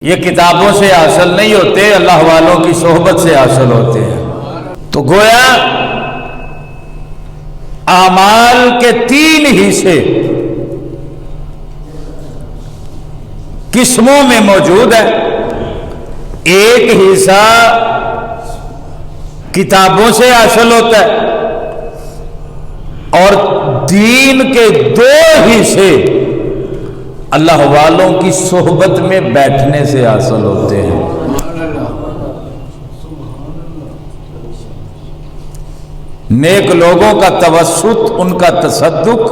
یہ کتابوں سے حاصل نہیں ہوتے، اللہ والوں کی صحبت سے حاصل ہوتے ہیں۔ تو گویا اعمال کے تین حصے قسموں میں موجود ہے۔ ایک حصہ کتابوں سے حاصل ہوتا ہے اور دین کے دو حصے اللہ والوں کی صحبت میں بیٹھنے سے حاصل ہوتے ہیں۔ نیک لوگوں کا توسط، ان کا تصدق،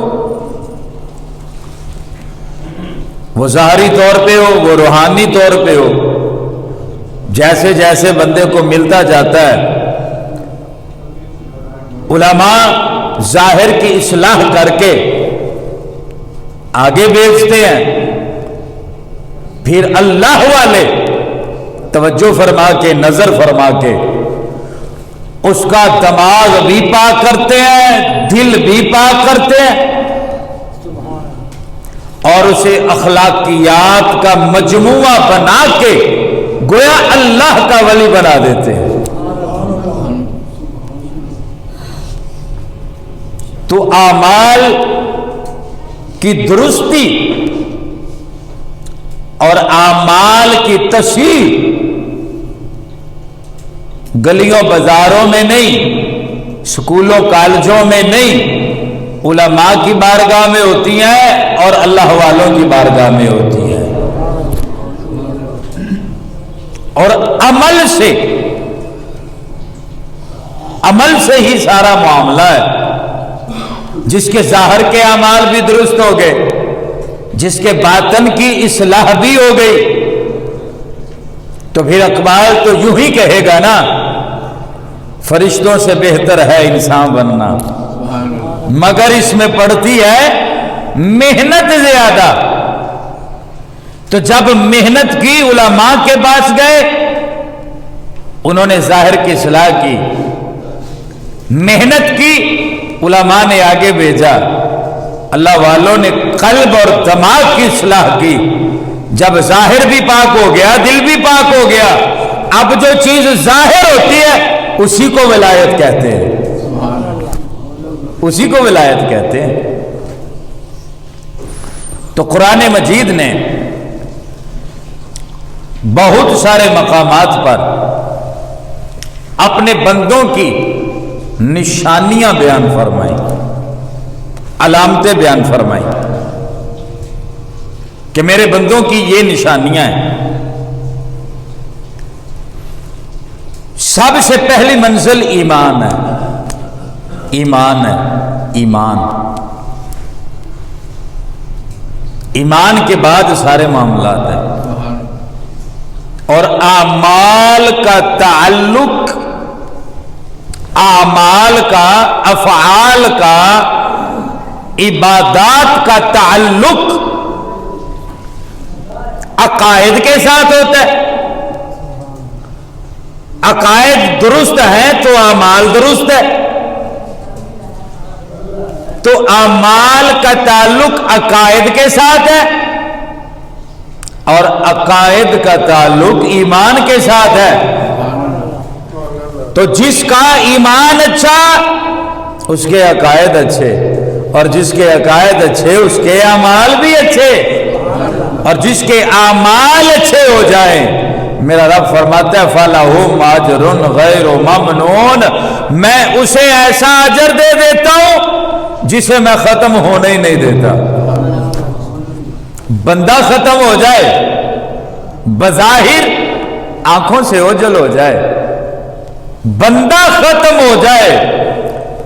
وہ ظاہری طور پہ ہو، وہ روحانی طور پہ ہو، جیسے جیسے بندے کو ملتا جاتا ہے، علماء ظاہر کی اصلاح کر کے آگے بیچتے ہیں، پھر اللہ والے توجہ فرما کے، نظر فرما کے اس کا دماغ بھی پاک کرتے ہیں، دل بھی پاک کرتے ہیں، اور اسے اخلاقیات کا مجموعہ بنا کے گویا اللہ کا ولی بنا دیتے ہیں۔ تو اعمال کی درستی اور اعمال کی تصحیح گلیوں بازاروں میں نہیں، سکولوں کالجوں میں نہیں، علماء کی بارگاہ میں ہوتی ہیں اور اللہ والوں کی بارگاہ میں ہوتی ہیں، اور عمل سے ہی سارا معاملہ ہے۔ جس کے ظاہر کے اعمال بھی درست ہو گئے، جس کے باطن کی اصلاح بھی ہو گئی، تو پھر اقبال تو یوں ہی کہے گا نا، فرشتوں سے بہتر ہے انسان بننا، مگر اس میں پڑتی ہے محنت زیادہ۔ تو جب محنت کی، علماء کے پاس گئے، انہوں نے ظاہر کی اصلاح کی، محنت کی، علماء نے آگے بھیجا، اللہ والوں نے قلب اور دماغ کی اصلاح کی۔ جب ظاہر بھی پاک ہو گیا، دل بھی پاک ہو گیا، اب جو چیز ظاہر ہوتی ہے اسی کو ولایت کہتے ہیں، اسی کو ولایت کہتے ہیں۔ تو قرآن مجید نے بہت سارے مقامات پر اپنے بندوں کی نشانیاں بیان فرمائی، علامتیں بیان فرمائی کہ میرے بندوں کی یہ نشانیاں ہیں۔ سب سے پہلی منزل ایمان ہے، ایمان ہے، ایمان۔ ایمان کے بعد سارے معاملات ہیں، اور اعمال کا تعلق، اعمال کا، افعال کا، عبادات کا تعلق عقائد کے ساتھ ہوتا ہے۔ عقائد درست ہیں تو اعمال درست ہے، تو اعمال کا تعلق عقائد کے ساتھ ہے اور عقائد کا تعلق ایمان کے ساتھ ہے۔ تو جس کا ایمان اچھا اس کے عقائد اچھے، اور جس کے عقائد اچھے اس کے اعمال بھی اچھے، اور جس کے اعمال اچھے ہو جائیں، میرا رب فرماتا ہے فَلَهُمْ أَجْرٌ غَيْرُ مَمْنُونَ، میں اسے ایسا اجر دے دیتا ہوں جسے میں ختم ہونے ہی نہیں دیتا۔ بندہ ختم ہو جائے، بظاہر آنکھوں سے اوجھل ہو جائے، بندہ ختم ہو جائے،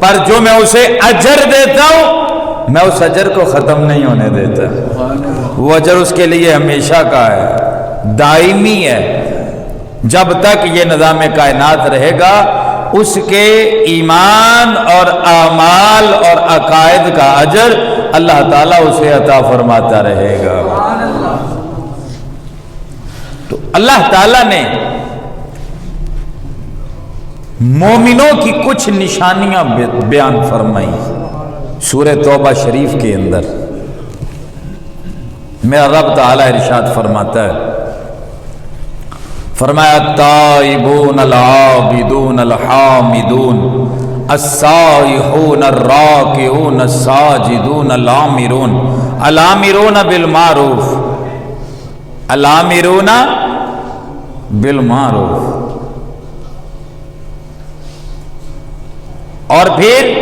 پر جو میں اسے اجر دیتا ہوں میں اس اجر کو ختم نہیں ہونے دیتا۔ وہ اجر اس کے لیے ہمیشہ کا ہے، دائمی ہے، جب تک یہ نظام کائنات رہے گا اس کے ایمان اور اعمال اور عقائد کا اجر اللہ تعالیٰ اسے عطا فرماتا رہے گا۔ تو اللہ تعالیٰ نے مومنوں کی کچھ نشانیاں بیان فرمائی سورہ توبہ شریف کے اندر۔ میرا رب تعالیٰ ارشاد فرماتا ہے فرمایا التائبون العابدون الحامدون السائحون الراکعون الساجدون الامرون الامرون بالمعروف الامرون بالمعروف، اور پھر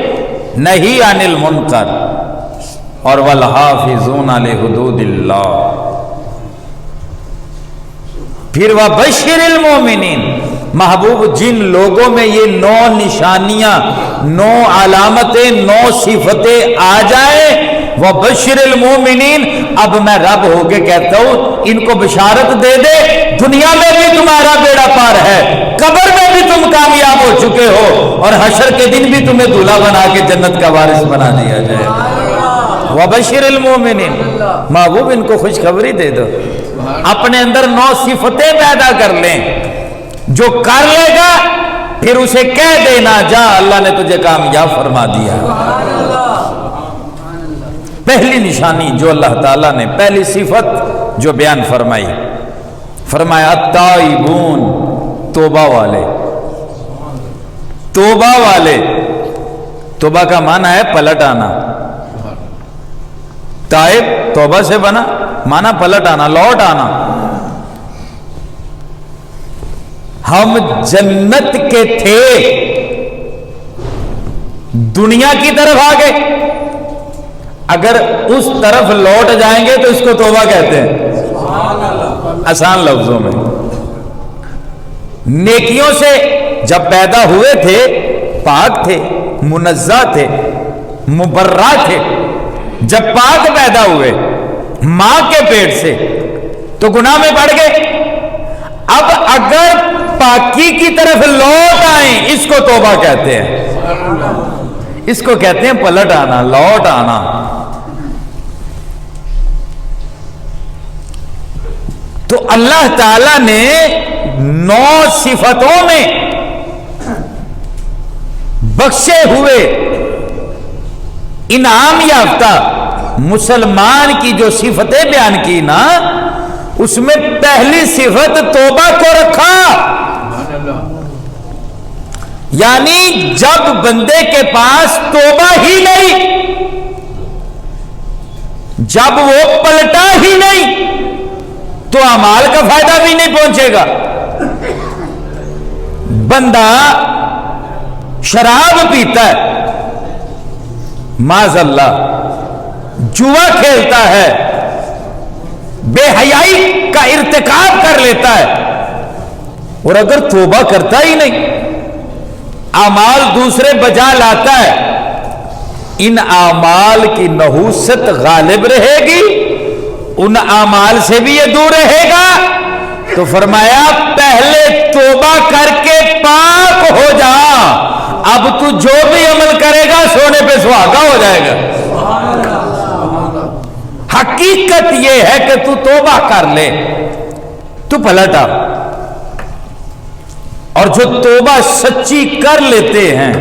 نہی عن المنکر، اور والحافظون لحدود اللہ، پھر وبشر المومنین۔ محبوب جن لوگوں میں یہ 9 نشانیاں، 9 علامتیں، 9 صفتیں آ جائیں، وبشر المومنین، اب میں رب ہو کے کہتا ہوں ان کو بشارت دے دے، دنیا میں بھی تمہارا بیڑا پار ہے، قبر میں بھی تم کامیاب ہو چکے ہو، اور حشر کے دن بھی تمہیں دولہا بنا کے جنت کا وارث بنا دیا جائے۔ وبشر المومنین، محبوب ان کو خوشخبری دے دو، اپنے اندر 9 صفتیں پیدا کر لیں، جو کر لے گا پھر اسے کہہ دینا جا اللہ نے تجھے کامیاب فرما دیا۔ پہلی نشانی جو اللہ تعالیٰ نے، پہلی صفت جو بیان فرمائی، فرمایا التائبون، توبہ والے، توبہ والے۔ توبہ کا معنی ہے پلٹ آنا، تائب توبہ سے بنا، معنی پلٹ آنا، لوٹ آنا۔ ہم جنت کے تھے، دنیا کی طرف آ گئے، اگر اس طرف لوٹ جائیں گے تو اس کو توبہ کہتے ہیں، آسان لفظوں میں۔ نیکیوں سے جب پیدا ہوئے تھے پاک تھے، منزہ تھے، مبرہ تھے، جب پاک پیدا ہوئے ماں کے پیٹ سے تو گناہ میں پڑ گئے، اب اگر پاکی کی طرف لوٹ آئیں اس کو توبہ کہتے ہیں، اس کو کہتے ہیں پلٹ آنا، لوٹ آنا۔ تو اللہ تعالی نے 9 صفتوں میں بخشے ہوئے انعام یافتہ مسلمان کی جو صفتیں بیان کی نا، اس میں پہلی صفت توبہ کو رکھا، یعنی جب بندے کے پاس توبہ ہی نہیں، جب وہ پلٹا ہی نہیں تو اعمال کا فائدہ بھی نہیں پہنچے گا۔ بندہ شراب پیتا ہے، معاذ اللہ جوا کھیلتا ہے، بے حیائی کا ارتکاب کر لیتا ہے، اور اگر توبہ کرتا ہی نہیں، اعمال دوسرے بجا لاتا ہے، ان اعمال کی نحوست غالب رہے گی، ان اعمال سے بھی یہ دور رہے گا۔ تو فرمایا پہلے توبہ کر کے پاک ہو جا، اب تو جو بھی عمل کرے گا سونے پہ سہاگا ہو جائے گا۔ حقیقت یہ ہے کہ تو توبہ کر لے، تو پلٹا، اور جو توبہ سچی کر لیتے ہیں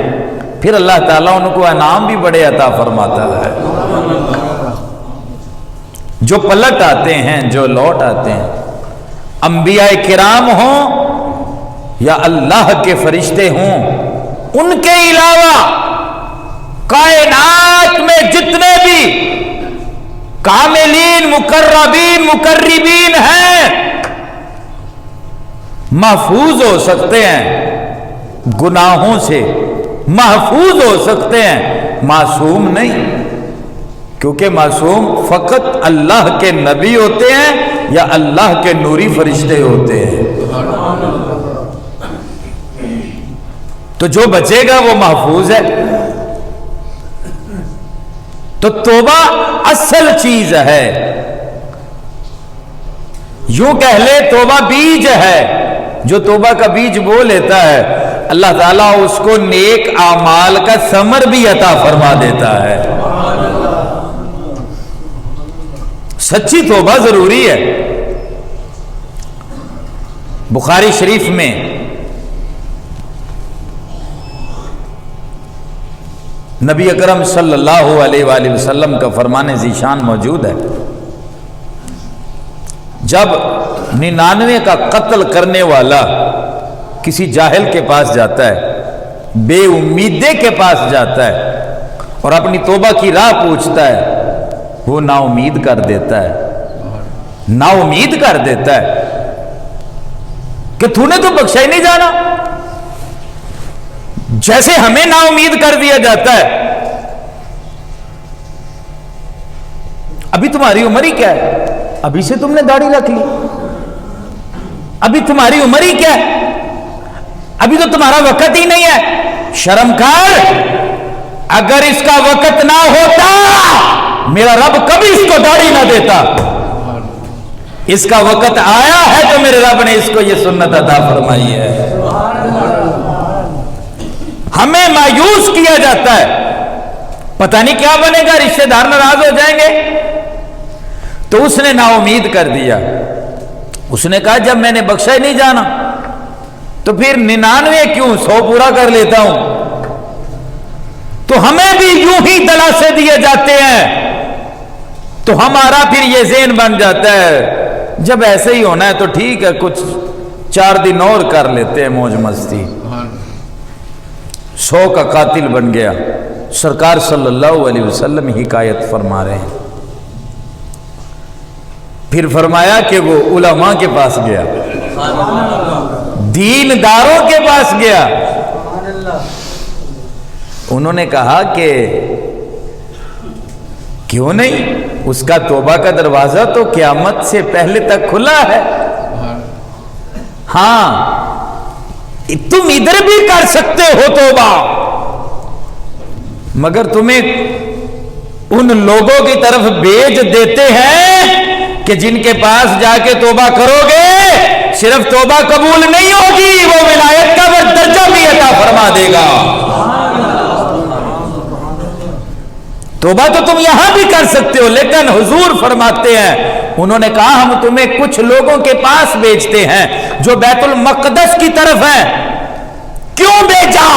پھر اللہ تعالیٰ ان کو انعام بھی بڑے عطا فرماتا ہے۔ جو پلٹ آتے ہیں، جو لوٹ آتے ہیں، انبیاء کرام ہوں یا اللہ کے فرشتے ہوں، ان کے علاوہ کائنات میں جتنے بھی کاملین، مقربین، مقربین ہیں، محفوظ ہو سکتے ہیں گناہوں سے، محفوظ ہو سکتے ہیں، معصوم نہیں، کیونکہ معصوم فقط اللہ کے نبی ہوتے ہیں یا اللہ کے نوری فرشتے ہوتے ہیں۔ تو جو بچے گا وہ محفوظ ہے۔ تو توبہ اصل چیز ہے، یوں کہہ لے توبہ بیج ہے، جو توبہ کا بیج بو لیتا ہے اللہ تعالیٰ اس کو نیک اعمال کا ثمر بھی عطا فرما دیتا ہے۔ سچی توبہ ضروری ہے۔ بخاری شریف میں نبی اکرم صلی اللہ علیہ وآلہ وسلم کا فرمان ذیشان موجود ہے، جب 99 کا قتل کرنے والا کسی جاہل کے پاس جاتا ہے، بے امیدے کے پاس جاتا ہے اور اپنی توبہ کی راہ پوچھتا ہے، وہ نا امید کر دیتا ہے، نا امید کر دیتا ہے کہ تو نے تو بخشا ہی نہیں جانا، جیسے ہمیں نا امید کر دیا جاتا ہے۔ ابھی تمہاری عمر ہی کیا ہے؟ ابھی سے تم نے داڑھی رکھ لی، ابھی تمہاری عمر ہی کیا ہے؟ ابھی تو تمہارا وقت ہی نہیں ہے، شرم کر۔ اگر اس کا وقت نہ ہوتا میرا رب کبھی اس کو داڑھی نہ دیتا، اس کا وقت آیا ہے تو میرے رب نے اس کو یہ سنت عطا فرمائی ہے۔ ہمیں مایوس کیا جاتا ہے، پتہ نہیں کیا بنے گا، رشتہ دار ناراض ہو جائیں گے، تو اس نے نا امید کر دیا۔ اس نے کہا جب میں نے بخشا ہی نہیں جانا تو پھر 99 کیوں، 100 پورا کر لیتا ہوں۔ تو ہمیں بھی یوں ہی دلاسے دیے جاتے ہیں، تو ہمارا پھر یہ ذہن بن جاتا ہے جب ایسے ہی ہونا ہے تو ٹھیک ہے، کچھ 4 دن اور کر لیتے ہیں موج مستی۔ 100 کا قاتل بن گیا۔ سرکار صلی اللہ علیہ وسلم حکایت فرما رہے ہیں، پھر فرمایا کہ وہ علماء کے پاس گیا، دینداروں کے پاس گیا۔ انہوں نے کہا کہ کیوں نہیں، اس کا توبہ کا دروازہ تو قیامت سے پہلے تک کھلا ہے۔ ہاں تم ادھر بھی کر سکتے ہو توبہ، مگر تمہیں ان لوگوں کی طرف بھیج دیتے ہیں کہ جن کے پاس جا کے توبہ کرو گے صرف توبہ قبول نہیں ہوگی، وہ ولایت کا وہ درجہ بھی عطا فرما دے گا۔ توبہ تو تم یہاں بھی کر سکتے ہو، لیکن حضور فرماتے ہیں، انہوں نے کہا ہم تمہیں کچھ لوگوں کے پاس بھیجتے ہیں جو بیت المقدس کی طرف ہیں۔ کیوں بھیجا؟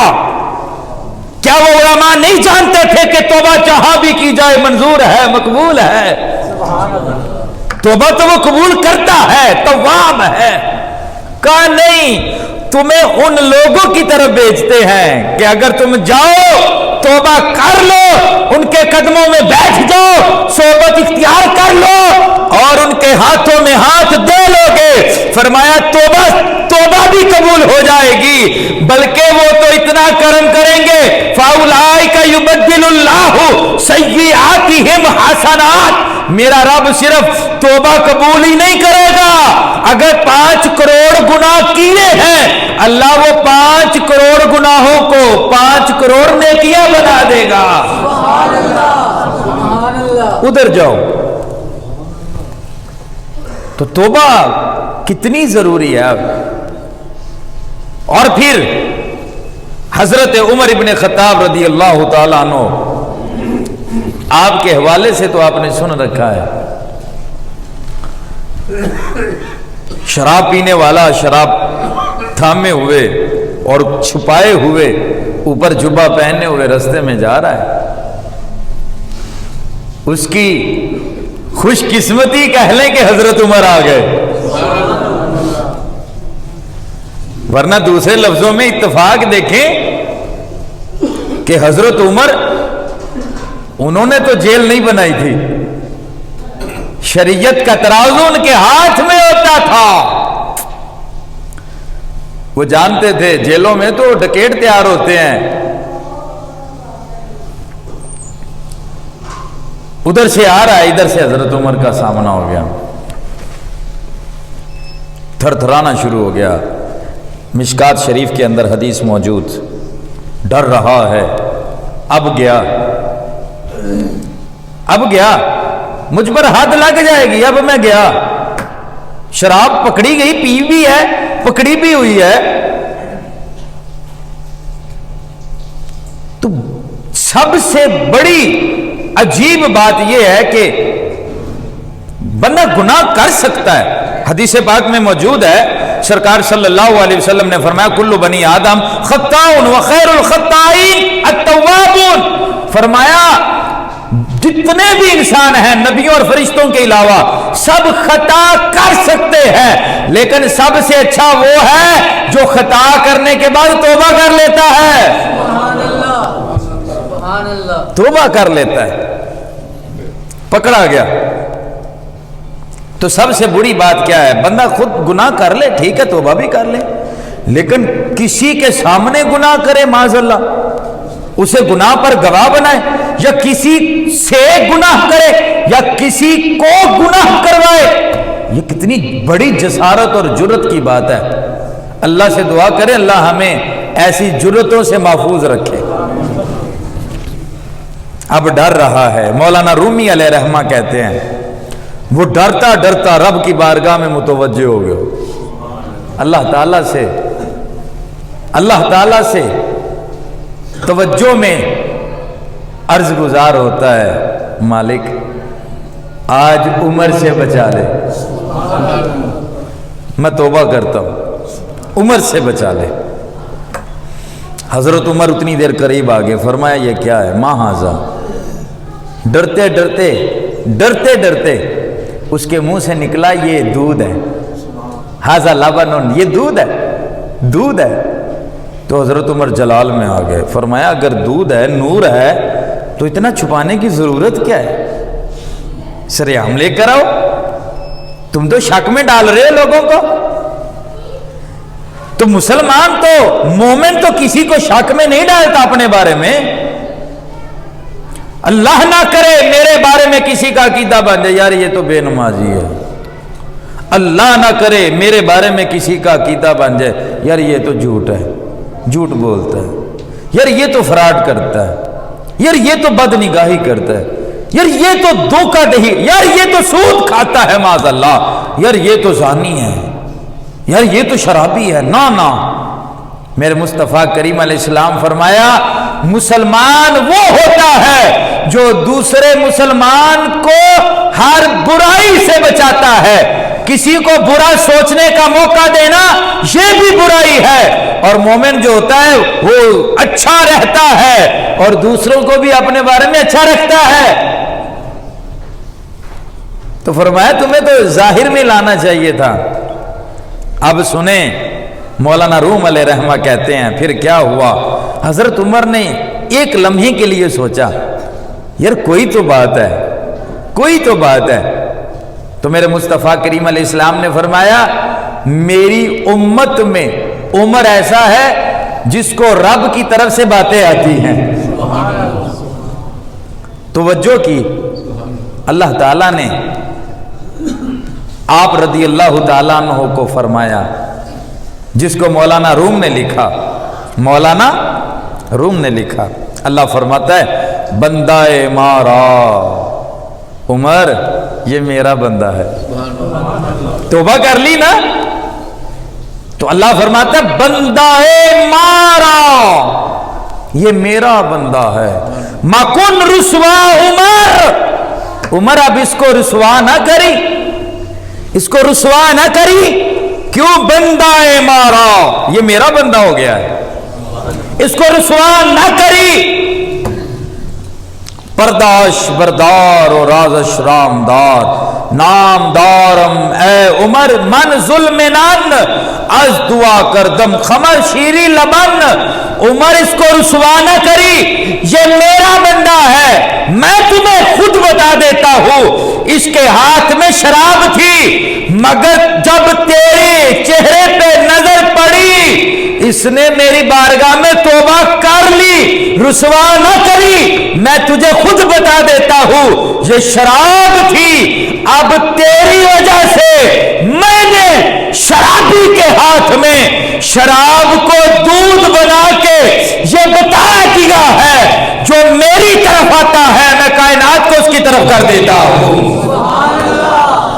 کیا وہ علماء نہیں جانتے تھے کہ توبہ جہاں بھی کی جائے منظور ہے، مقبول ہے؟ توبہ تو وہ قبول کرتا ہے، تواب ہے۔ کہا نہیں، تمہیں ان لوگوں کی طرف بھیجتے ہیں کہ اگر تم جاؤ توبہ کر لو، ان کے قدموں میں بیٹھ جاؤ، صحبت اختیار کر لو اور ان کے ہاتھوں میں ہاتھ دے لو گے، فرمایا توبہ بھی قبول ہو جائے گی، بلکہ وہ تو اتنا کرم کریں گے، فَأُولَٰئِكَ يُبَدِّلُ اللَّهُ سَيِّئَاتِهِمْ حَسَنَاتٍ۔ میرا رب صرف توبہ قبول ہی نہیں کرے گا، اگر 5 کروڑ گناہ کیے ہیں اللہ وہ 5 کروڑ گناہوں کو 5 کروڑ نیکیاں بنا دے گا۔ ادھر جاؤ۔ تو توبہ کتنی ضروری ہے اب۔ اور پھر حضرت عمر ابن خطاب رضی اللہ تعالیٰ عنہ، آپ کے حوالے سے تو آپ نے سن رکھا ہے، شراب پینے والا شراب تھامے ہوئے اور چھپائے ہوئے اوپر جبہ پہنے ہوئے رستے میں جا رہا ہے، اس کی خوش قسمتی کہہ لیں کہ حضرت عمر آ گئے، ورنہ دوسرے لفظوں میں اتفاق دیکھیں کہ حضرت عمر انہوں نے تو جیل نہیں بنائی تھی، شریعت کا ترازو ان کے ہاتھ میں ہوتا تھا، وہ جانتے تھے جیلوں میں تو ڈکیٹ تیار ہوتے ہیں۔ ادھر سے آ رہا ہے، ادھر سے حضرت عمر کا سامنا ہو گیا، تھر تھرانا شروع ہو گیا۔ مشکات شریف کے اندر حدیث موجود، ڈر رہا ہے، اب گیا مجھ پر حد لگ جائے گی، اب میں گیا، شراب پکڑی گئی، پی بھی ہے، پکڑی بھی ہوئی ہے۔ تو سب سے بڑی عجیب بات یہ ہے کہ بندہ گناہ کر سکتا ہے، حدیث پاک میں موجود ہے، سرکار صلی اللہ علیہ وسلم نے فرمایا کل بنی آدم خطاؤن وخیر الخطائین التوابون، فرمایا جتنے بھی انسان ہیں نبیوں اور فرشتوں کے علاوہ سب خطا کر سکتے ہیں، لیکن سب سے اچھا وہ ہے جو خطا کرنے کے بعد توبہ کر لیتا ہے۔ سبحان اللہ، سبحان اللہ، توبہ کر لیتا ہے۔ پکڑا گیا تو سب سے بری بات کیا ہے؟ بندہ خود گناہ کر لے، ٹھیک ہے توبہ بھی کر لے، لیکن کسی کے سامنے گناہ کرے معاذ اللہ، اسے گناہ پر گواہ بنائے، یا کسی سے گناہ کرے یا کسی کو گناہ کروائے، یہ کتنی بڑی جسارت اور جرت کی بات ہے۔ اللہ سے دعا کرے اللہ ہمیں ایسی جرتوں سے محفوظ رکھے۔ اب ڈر رہا ہے۔ مولانا رومی علیہ رحمہ کہتے ہیں وہ ڈرتا ڈرتا رب کی بارگاہ میں متوجہ ہو گیا، اللہ تعالیٰ سے توجہ میں عرض گزار ہوتا ہے، مالک آج عمر سے بچا لے، میں توبہ کرتا ہوں، عمر سے بچا لے۔ حضرت عمر اتنی دیر قریب آگے، فرمایا یہ کیا ہے؟ ما ہاذا۔ ڈرتے ڈرتے اس کے منہ سے نکلا یہ دودھ ہے، ہاذا لبن، یہ دودھ ہے۔ تو حضرت عمر جلال میں آ گئے، فرمایا اگر دودھ ہے، نور ہے، تو اتنا چھپانے کی ضرورت کیا ہے؟ سر عام لے کر آؤ، تم تو شک میں ڈال رہے ہو لوگوں کو۔ تو مسلمان تو مومن تو کسی کو شک میں نہیں ڈالتا اپنے بارے میں۔ اللہ نہ کرے میرے بارے میں کسی کا عقیدہ بن جائے یار یہ تو بے نمازی ہے، اللہ نہ کرے میرے بارے میں کسی کا عقیدہ بن جائے یار یہ تو جھوٹ ہے، جھوٹ بولتا ہے، یار یہ تو فراڈ کرتا ہے، یار یہ تو بد نگاہی کرتا ہے، یار یہ تو دھوکہ دہی، یار یہ تو سود کھاتا ہے معاذ اللہ، یار یہ تو زانی ہے، یار یہ تو شرابی ہے۔ نہ میرے مصطفیٰ کریم علیہ السلام فرمایا مسلمان وہ ہوتا ہے جو دوسرے مسلمان کو ہر برائی سے بچاتا ہے۔ کسی کو برا سوچنے کا موقع دینا یہ بھی برائی ہے، اور مومن جو ہوتا ہے وہ اچھا رہتا ہے اور دوسروں کو بھی اپنے بارے میں اچھا رکھتا ہے۔ تو فرمایا تمہیں تو ظاہر میں لانا چاہیے تھا۔ اب سنیں مولانا روم علیہ رحمہ کہتے ہیں پھر کیا ہوا؟ حضرت عمر نے ایک لمحے کے لیے سوچا یار کوئی تو بات ہے۔ تو میرے مصطفیٰ کریم علیہ السلام نے فرمایا میری امت میں عمر ایسا ہے جس کو رب کی طرف سے باتیں آتی ہیں۔ توجہ کی، اللہ تعالیٰ نے آپ رضی اللہ تعالیٰ عنہ کو فرمایا، جس کو مولانا روم نے لکھا، اللہ فرماتا ہے بندہ مارا عمر یہ میرا بندہ ہے۔ توبہ کر لی نا، تو اللہ فرماتا ہے بندہ مارا یہ میرا بندہ ہے۔ مکن رسوا عمر اب اس کو رسوا نہ کری، اس کو رسوا نہ کری، کیوں؟ بندہ مارا یہ میرا بندہ ہو گیا ہے، اس کو رسوا نہ کری۔ پرداش بردار اور راز اشرامدار نامدارم اے عمر من ظلم نان از دعا کردم خمر شیری لبن۔ عمر اس کو رسوا نہ کری، یہ میرا بندہ ہے، میں تمہیں خود بتا دیتا ہوں اس کے ہاتھ میں شراب تھی، مگر جب تیرے چہرے پہ نظر پڑی اس نے میری بارگاہ میں توبہ کر لی، رسوا نہ کری، میں تجھے خود بتا دیتا ہوں یہ شراب تھی، اب تیری وجہ سے میں نے شرابی کے ہاتھ میں شراب کو دودھ بنا کے یہ بتا دیا ہے جو میری طرف آتا ہے میں کائنات کو اس کی طرف کر دیتا ہوں۔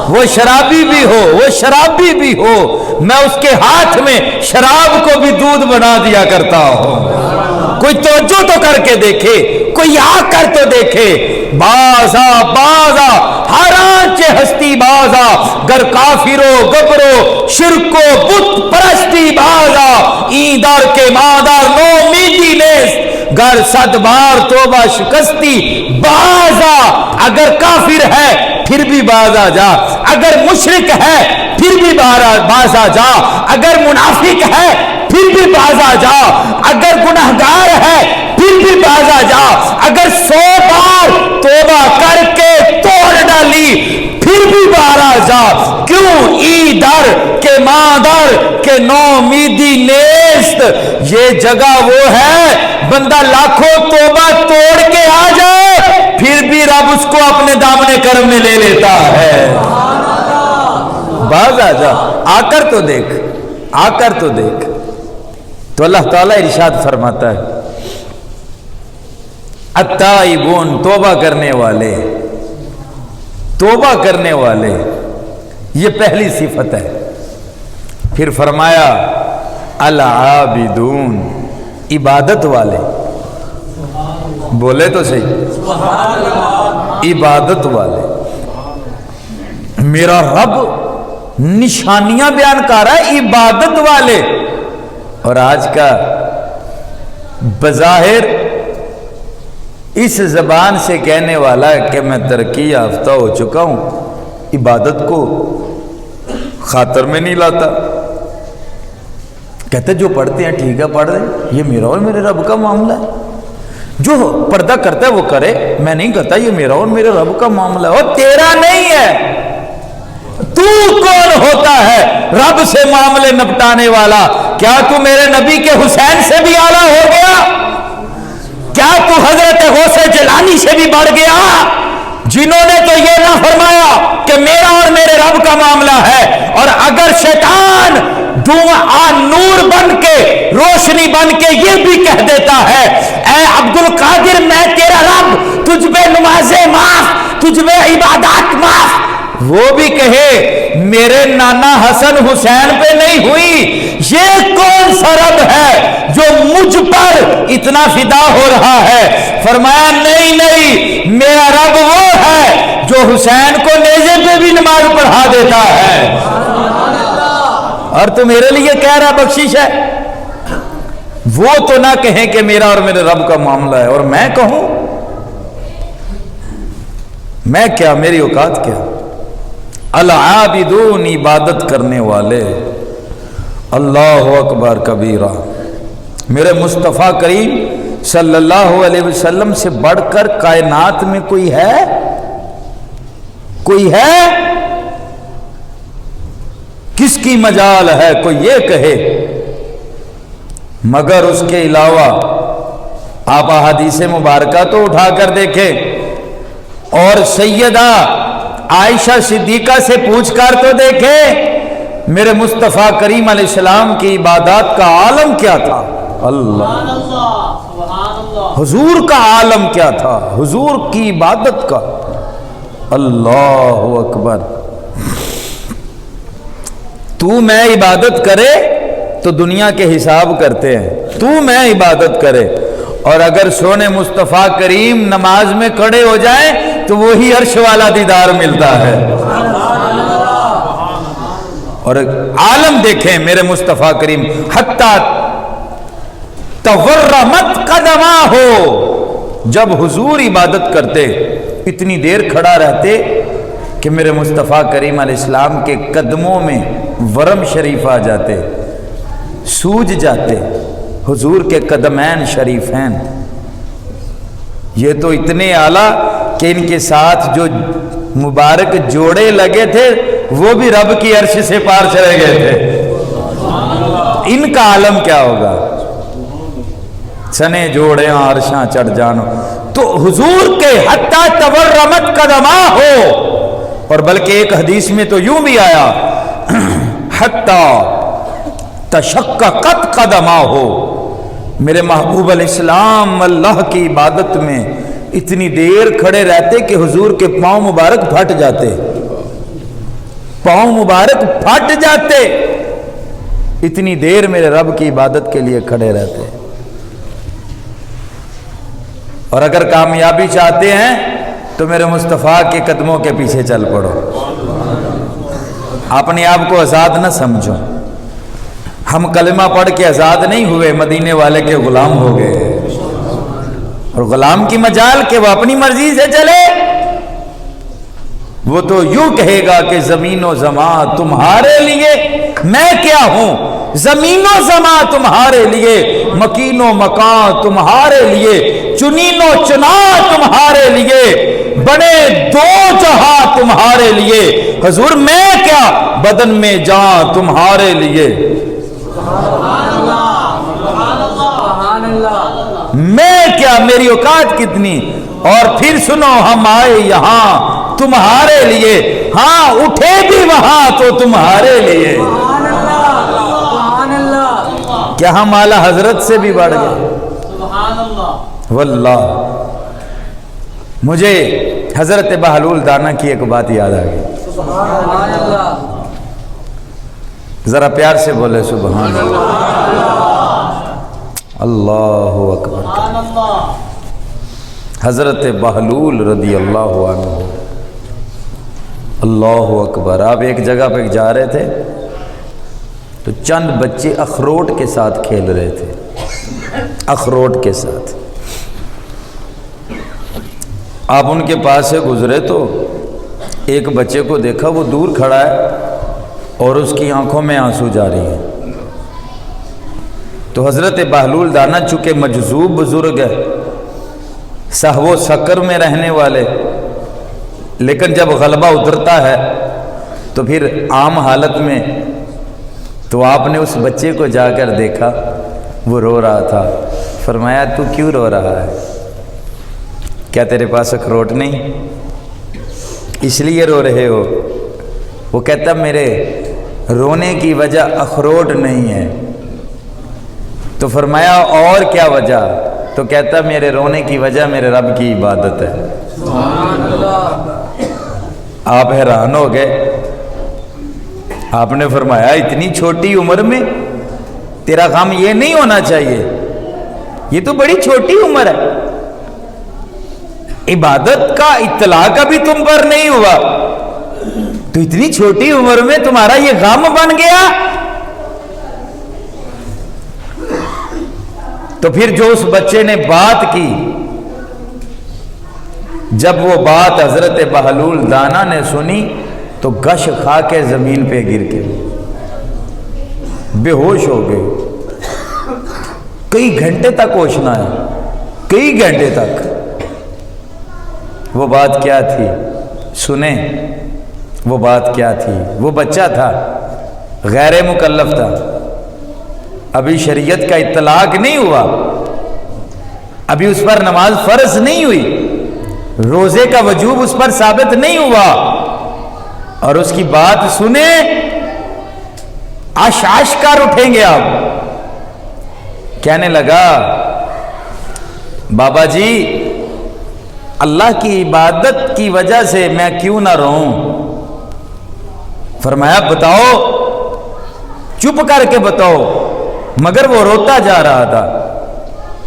وہ شرابی بھی ہو میں اس کے ہاتھ میں شراب کو بھی دودھ بنا دیا کرتا ہوں۔ کوئی توجہ تو کر کے دیکھے، کوئی آ کر تو دیکھے۔ بازا ہر آنچ ہستی بازا، گر کافرو گبرو شرکو بت پرستی بازا، ایندار کے مادار نو میدی نیست گر 100 بار توبہ شکستی باز آ، اگر کافر ہے پھر بھی باز آ جا، اگر مشرک ہے پھر بھی باز آ جا، اگر منافق ہے پھر بھی باز آ جا، اگر گناہگار ہے پھر بھی باز آ جا، اگر 100 بار توبہ کر کے توڑ ڈالی پھر بھی باہر آ جا، کیوں ای در کے مادر کے نومیدی نیست، یہ جگہ وہ ہے بندہ لاکھوں توبہ توڑ کے آ جائے پھر بھی رب اس کو اپنے دامن کرم میں لے لیتا ہے۔ باز آ جا، آ کر تو دیکھ، آ کر تو دیکھ۔ تو اللہ تعالیٰ ارشاد فرماتا ہے التائبون، توبہ کرنے والے، توبہ کرنے والے، یہ پہلی صفت ہے۔ پھر فرمایا العابدون، عبادت والے، بولے تو صحیح، عبادت والے۔ میرا رب نشانیاں بیان کر رہا ہے عبادت والے، اور آج کا بظاہر اس زبان سے کہنے والا ہے کہ میں ترقی یافتہ ہو چکا ہوں، عبادت کو خاطر میں نہیں لاتا۔ کہتے جو پڑھتے ہیں ٹھیک ہے پڑھ رہے، یہ میرا اور میرے رب کا معاملہ ہے، جو پردہ کرتا ہے وہ کرے، میں نہیں کرتا، یہ میرا اور میرے رب کا معاملہ ہے، اور تیرا نہیں ہے۔ تو کون ہوتا ہے رب سے معاملے نپٹانے والا؟ کیا تو میرے نبی کے حسین سے بھی اعلیٰ ہو گیا؟ کیا تو حضرت غوث جیلانی سے بھی بڑھ گیا، جنہوں نے تو یہ نہ فرمایا کہ میرا اور میرے رب کا معاملہ ہے؟ اور اگر شیطان دھواں نور بن کے، روشنی بن کے یہ بھی کہہ دیتا ہے اے عبد القادر میں تیرا رب، تجھ پہ نمازیں معاف، تجھ پہ عبادات معاف، وہ بھی کہے میرے نانا حسن حسین پہ نہیں ہوئی، یہ کون سا رب ہے جو مجھ پر اتنا فدا ہو رہا ہے؟ فرمایا نہیں نہیں، میرا رب وہ ہے جو حسین کو نیزے پہ بھی نماز پڑھا دیتا ہے، اور تو میرے لیے کہہ رہا بخشش ہے۔ وہ تو نہ کہیں کہ میرا اور میرے رب کا معاملہ ہے، اور میں کہوں، میں کیا، میری اوقات کیا؟ العابدون، عبادت کرنے والے۔ اللہ اکبر کبیرہ، میرے مصطفیٰ کریم صلی اللہ علیہ وسلم سے بڑھ کر کائنات میں کوئی ہے؟ کوئی ہے؟ کس کی مجال ہے کوئی یہ کہے؟ مگر اس کے علاوہ آپ احادیث مبارکہ تو اٹھا کر دیکھیں، اور سیدہ عائشہ صدیقہ سے پوچھ کر تو دیکھے میرے مصطفیٰ کریم علیہ السلام کی عبادات کا عالم کیا تھا۔ اللہ، حضور کا عالم کیا تھا، حضور کی عبادت کا۔ اللہ اکبر۔ تو میں عبادت کرے تو دنیا کے حساب کرتے ہیں، تو میں عبادت کرے، اور اگر سونے مصطفیٰ کریم نماز میں کھڑے ہو جائیں تو وہی عرش والا دیدار ملتا ہے۔ اور عالم دیکھیں میرے مصطفیٰ کریم، حتیٰ تورمت قدمہ ہو، جب حضور عبادت کرتے اتنی دیر کھڑا رہتے کہ میرے مصطفیٰ کریم علیہ السلام کے قدموں میں ورم شریف آ جاتے، سوج جاتے، حضور کے قدمین شریفین۔ یہ تو اتنے اعلیٰ کہ ان کے ساتھ جو مبارک جوڑے لگے تھے وہ بھی رب کی عرش سے پار چلے گئے تھے۔ ان کا عالم کیا ہوگا؟ سنے جوڑے عرشاں چڑھ جانو۔ تو حضور کے حتیٰ تورمت قدمہ ہو، اور بلکہ ایک حدیث میں تو یوں بھی آیا حتیٰ تشققت قدمہ ہو، میرے محبوب علیہ السلام اللہ کی عبادت میں اتنی دیر کھڑے رہتے کہ حضور کے پاؤں مبارک پھٹ جاتے، پاؤں مبارک پھٹ جاتے، اتنی دیر میرے رب کی عبادت کے لیے کھڑے رہتے۔ اور اگر کامیابی چاہتے ہیں تو میرے مصطفیٰ کے قدموں کے پیچھے چل پڑو، اپنے آپ کو آزاد نہ سمجھو۔ ہم کلمہ پڑھ کے آزاد نہیں ہوئے، مدینے والے کے غلام ہو گئے۔ اور غلام کی مجال کہ وہ اپنی مرضی سے چلے، وہ تو یوں کہے گا کہ زمین و زمان تمہارے لیے، میں کیا ہوں؟ زمین و زمان تمہارے لیے، مکین و مکان تمہارے لیے، چنین و چنا تمہارے لیے، بڑے دو جہاں تمہارے لیے، حضور میں کیا؟ بدن میں جان تمہارے لیے، میں کیا؟ میری اوقات کتنی؟ اور پھر سنو، ہم آئے یہاں تمہارے لیے، ہاں اٹھے بھی وہاں تو تمہارے لیے۔ کیا ہم اعلیٰ حضرت سے بھی بڑھ گئے؟ واللہ مجھے حضرت بہلول دانا کی ایک بات یاد آ گئی، ذرا پیار سے بولے سبحان اللہ، اللہ اکبر۔ حضرت بہلول رضی اللہ عنہ، اللہ اکبر۔ آپ ایک جگہ پہ جا رہے تھے تو چند بچے اخروٹ کے ساتھ کھیل رہے تھے، اخروٹ کے ساتھ۔ آپ ان کے پاس سے گزرے تو ایک بچے کو دیکھا، وہ دور کھڑا ہے اور اس کی آنکھوں میں آنسو جاری ہیں۔ تو حضرت بہلول دانا چونکہ مجذوب بزرگ ہے، سہو و سکر میں رہنے والے، لیکن جب غلبہ اترتا ہے تو پھر عام حالت میں، تو آپ نے اس بچے کو جا کر دیکھا، وہ رو رہا تھا۔ فرمایا تو کیوں رو رہا ہے؟ کیا تیرے پاس اخروٹ نہیں؟ اس لیے رو رہے ہو؟ وہ کہتا میرے رونے کی وجہ اخروٹ نہیں ہے۔ تو فرمایا اور کیا وجہ؟ تو کہتا میرے رونے کی وجہ میرے رب کی عبادت ہے۔ آپ حیران ہو گئے۔ آپ نے فرمایا اتنی چھوٹی عمر میں تیرا غم یہ نہیں ہونا چاہیے، یہ تو بڑی چھوٹی عمر ہے، عبادت کا اطلاع کبھی تم پر نہیں ہوا، تو اتنی چھوٹی عمر میں تمہارا یہ غم بن گیا۔ تو پھر جو اس بچے نے بات کی، جب وہ بات حضرت بہلول دانا نے سنی تو گش کھا کے زمین پہ گر کے بے ہوش ہو گئے۔ کئی گھنٹے تک ہوش نہ ہے، کئی گھنٹے تک۔ وہ بات کیا تھی سنیں، وہ بات کیا تھی؟ وہ بچہ تھا، غیر مکلف تھا، ابھی شریعت کا اطلاق نہیں ہوا، ابھی اس پر نماز فرض نہیں ہوئی، روزے کا وجوب اس پر ثابت نہیں ہوا، اور اس کی بات سنیں آش کر اٹھیں گے آپ۔ کہنے لگا بابا جی اللہ کی عبادت کی وجہ سے میں کیوں نہ رہوں؟ فرمایا بتاؤ، چپ کر کے بتاؤ۔ مگر وہ روتا جا رہا تھا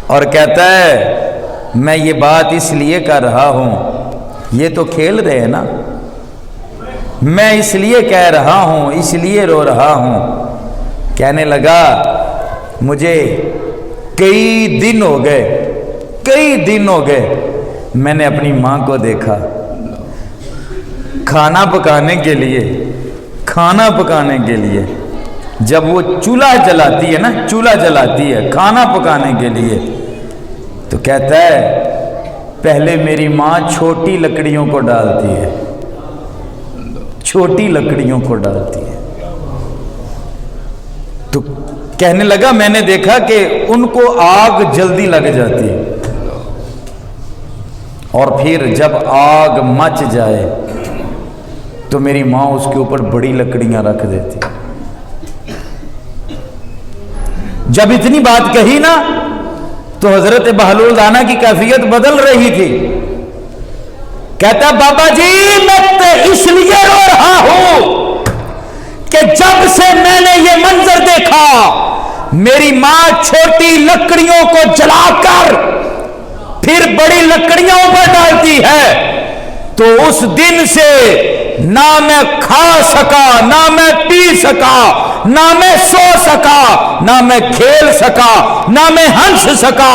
اور کہتا ہے میں یہ بات اس لیے کر رہا ہوں، یہ تو کھیل رہے ہیں نا، میں اس لیے کہہ رہا ہوں، اس لیے رو رہا ہوں۔ کہنے لگا مجھے کئی دن ہو گئے میں نے اپنی ماں کو دیکھا کھانا پکانے کے لیے جب وہ چولہا جلاتی ہے کھانا پکانے کے لیے، تو کہتا ہے پہلے میری ماں چھوٹی لکڑیوں کو ڈالتی ہے، تو کہنے لگا میں نے دیکھا کہ ان کو آگ جلدی لگ جاتی ہے، اور پھر جب آگ مچ جائے تو میری ماں اس کے اوپر بڑی لکڑیاں رکھ دیتی۔ جب اتنی بات کہی نا تو حضرت بہلول دانا کی کیفیت بدل رہی تھی۔ کہتا بابا جی میں تو اس لیے رو رہا ہوں کہ جب سے میں نے یہ منظر دیکھا، میری ماں چھوٹی لکڑیوں کو جلا کر پھر بڑی لکڑیوں پر ڈالتی ہے، تو اس دن سے نہ میں کھا سکا، نہ میں پی سکا، نہ میں سو سکا، نہ میں کھیل سکا، نہ میں ہنس سکا۔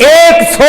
100